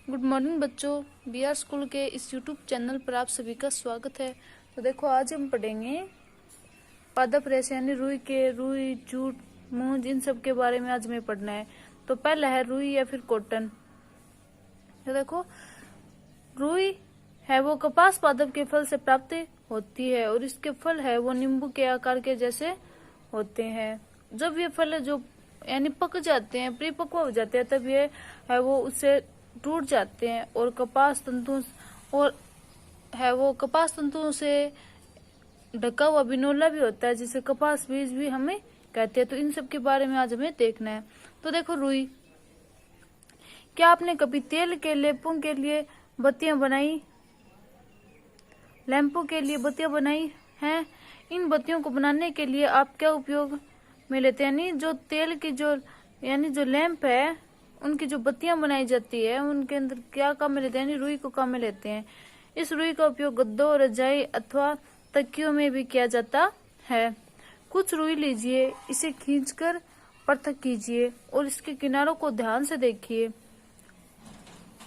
Good morning बच्चों। B R school के इस यूट्यूब चैनल पर आप सभी का स्वागत है। तो देखो आज हम पढ़ेंगे पादप रेशे यानी रुई, जूट, मूंज, इन सब के बारे में आज हमें पढ़ना है। तो पहला है रुई या फिर कॉटन। तो देखो रुई है वो कपास पादप के फल से प्राप्त होती है और इसके फल है वो नींबू के आकार के जैसे होते हैं। जब ये फल जो यानी पक जाते हैं, परिपक्व हो जाते हैं, तब ये है वो उससे टूट जाते हैं और कपास तंतुओं से ढका हुआ बिनोला भी होता है, जिसे कपास बीज भी हमें कहते हैं। तो इन सब के बारे में आज हमें देखना है। तो देखो रुई, क्या आपने कभी तेल के लेपों के लिए बत्तियां बनाई, लैंपों के लिए बत्तियां बनाई हैं? इन बत्तियों को बनाने के लिए आप क्या उपयोग में लेते हैं? यानी जो तेल की जो लैंप है, उनकी जो बत्तियां बनाई जाती है, उनके अंदर क्या काम में लेते हैं? यानी रुई को काम में लेते हैं। इस रुई का उपयोग गद्दों, रजाई अथवा तकियों में भी किया जाता है। कुछ रुई लीजिए, इसे खींचकर पृथक कीजिए और इसके किनारों को ध्यान से देखिए।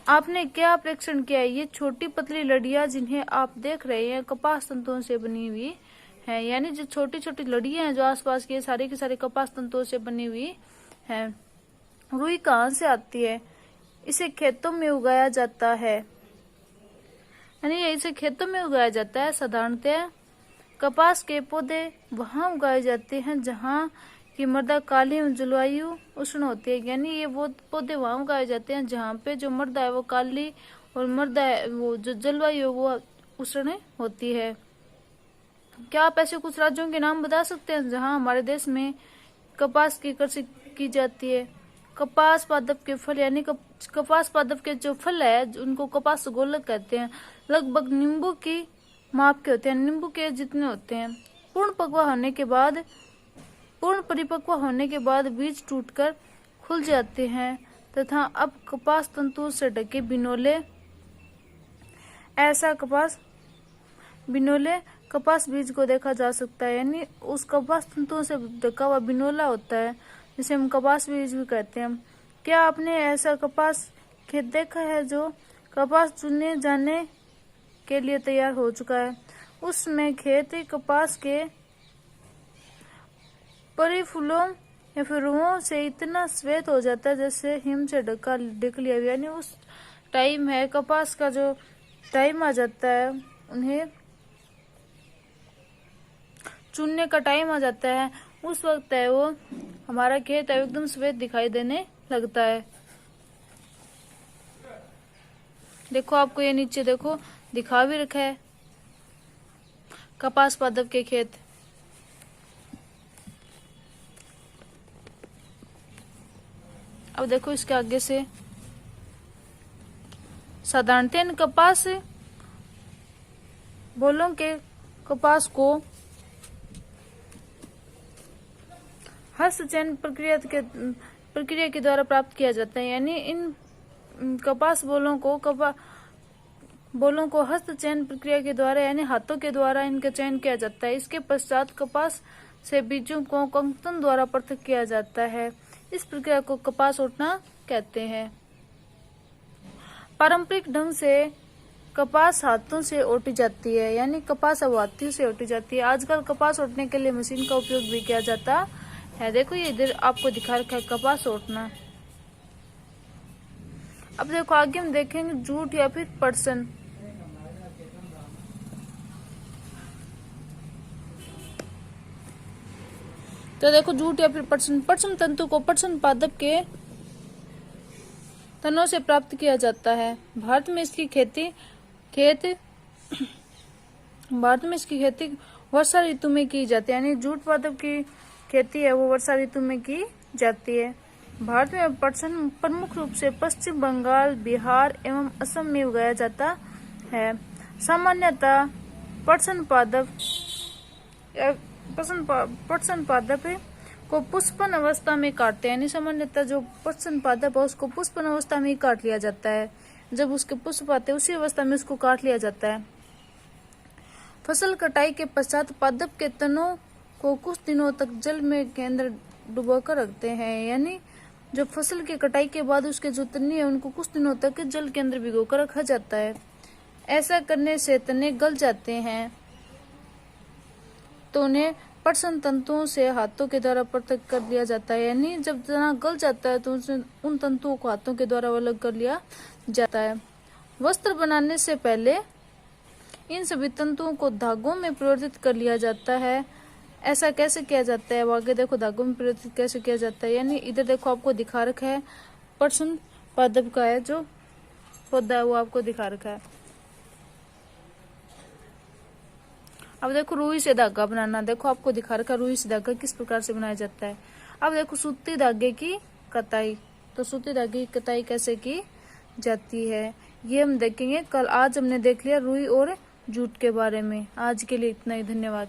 आपने क्या परीक्षण किया है? ये छोटी पतली लड़ियां जिन्हें आप देख रहे हैं कपास तंतुओं से बनी हुई है। यानी जो छोटी छोटी लड़ियां हैं जो आसपास की, सारी की सारी कपास तंतुओं से बनी हुई है। रुई कहाँ से आती है? इसे खेतों में उगाया जाता है, यानी इसे खेतों में उगाया जाता है। साधारणतः कपास के पौधे वहां उगाए जाते हैं जहां की मृदा काली एवं जलवायु उष्ण होती है। यानी ये वो पौधे वहां उगाए जाते हैं जहां पे जो मृदा है वो काली और मृदा है वो जो जलवायु वो उष्ण होती है। क्या आप ऐसे कुछ राज्यों के नाम बता सकते हैं जहां हमारे देश में कपास की कृषि की जाती है? कपास पादप के फल यानी कपास पादप के जो फल है उनको कपास गोलक कहते हैं। लगभग नींबू की माप के होते हैं, नींबू के जितने होते हैं। पूर्ण परिपक्व होने के बाद बीज टूटकर खुल जाते हैं तथा अब कपास तंतु से ढके बिनोले कपास बीज को देखा जा सकता है। यानी उस कपास तंतुओं से ढका हुआ बिनोला होता है जिसे हम कपास बीज भी कहते हैं। क्या आपने ऐसा कपास खेत देखा है जो कपास चुने जाने के लिए तैयार हो चुका है? उसमें खेत कपास के परिफूलों या फिर रुओं से इतना श्वेत हो जाता है जैसे हिम से ढक लिया गया। यानी उस टाइम है कपास का जो टाइम आ जाता है, उन्हें चुनने का टाइम आ जाता है, उस वक्त है वो हमारा खेत है एकदम श्वेत दिखाई देने लगता है। देखो आपको ये नीचे देखो दिखा भी रखा है कपास पादप के खेत। अब देखो इसके आगे से साधारणतः कपास बोलों के कपास को हस्तचयन प्रक्रिया के द्वारा प्राप्त किया जाता है। यानी इन कपास बोलों को हस्तचयन प्रक्रिया के द्वारा यानी हाथों के द्वारा इनका चयन किया जाता है। इसके पश्चात कपास से बीजों को कंकतन द्वारा पृथक किया जाता है। इस प्रक्रिया को कपास ओटना कहते हैं। पारंपरिक ढंग से कपास हाथों से ओटी जाती है, यानी कपास अब हाथों से ओटी जाती है। आजकल कपास ओटने के लिए मशीन का उपयोग भी किया जाता है। देखो ये इधर आपको दिखा रखा है कपास ओटना। अब देखो आगे हम देखेंगे जूट या फिर पटसन। तो देखो जूट या फिर पटसन तंतु को पटसन पादप के तनों से प्राप्त किया जाता है। भारत में इसकी खेती वर्षा ऋतु में की जाती है। यानी जूट पादप की खेती है वो वर्षा ऋतु में की जाती है। भारत में पटसन प्रमुख रूप से पश्चिम बंगाल, बिहार एवं असम में उगाया जाता है। सामान्यतः पटसन पादप को पुष्पन अवस्था में काटते हैं। यानी सामान्यतः जो पटसन पादप है उसको पुष्पन अवस्था में ही काट लिया जाता है। जब उसके पुष्प आते हैं उसी अवस्था में उसको काट लिया जाता है। फसल कटाई के पश्चात पादप के तनों को कुछ दिनों तक जल में के अंदर डुबोकर रखते हैं। यानी जो फसल की कटाई के बाद उसके जो तने हैं उनको कुछ दिनों तक जल के अंदर भिगो कर रखा जाता है। ऐसा करने से तने गल जाते हैं तो उन्हें प्रसन तंतुओं से हाथों के द्वारा पृथक कर लिया जाता है। यानी जब तना गल जाता है तो उन तंतुओं को हाथों के द्वारा अलग कर लिया जाता है। वस्त्र बनाने से पहले इन सभी तंतुओं को धागों में परिवर्तित कर लिया जाता है। ऐसा कैसे किया जाता है, वो आगे देखो धागों में परिवर्तित कैसे किया जाता है। यानी इधर देखो आपको दिखा रखा है प्रसन पादप का है जो पौधा है वो आपको दिखा रखा है। अब देखो रुई से धागा बनाना, देखो आपको दिखा रखा है रुई से धागा किस प्रकार से बनाया जाता है। अब देखो सूती धागे की कताई, तो सूती धागे की कताई कैसे की जाती है ये हम देखेंगे कल। आज हमने देख लिया रुई और जूट के बारे में। आज के लिए इतना ही, धन्यवाद।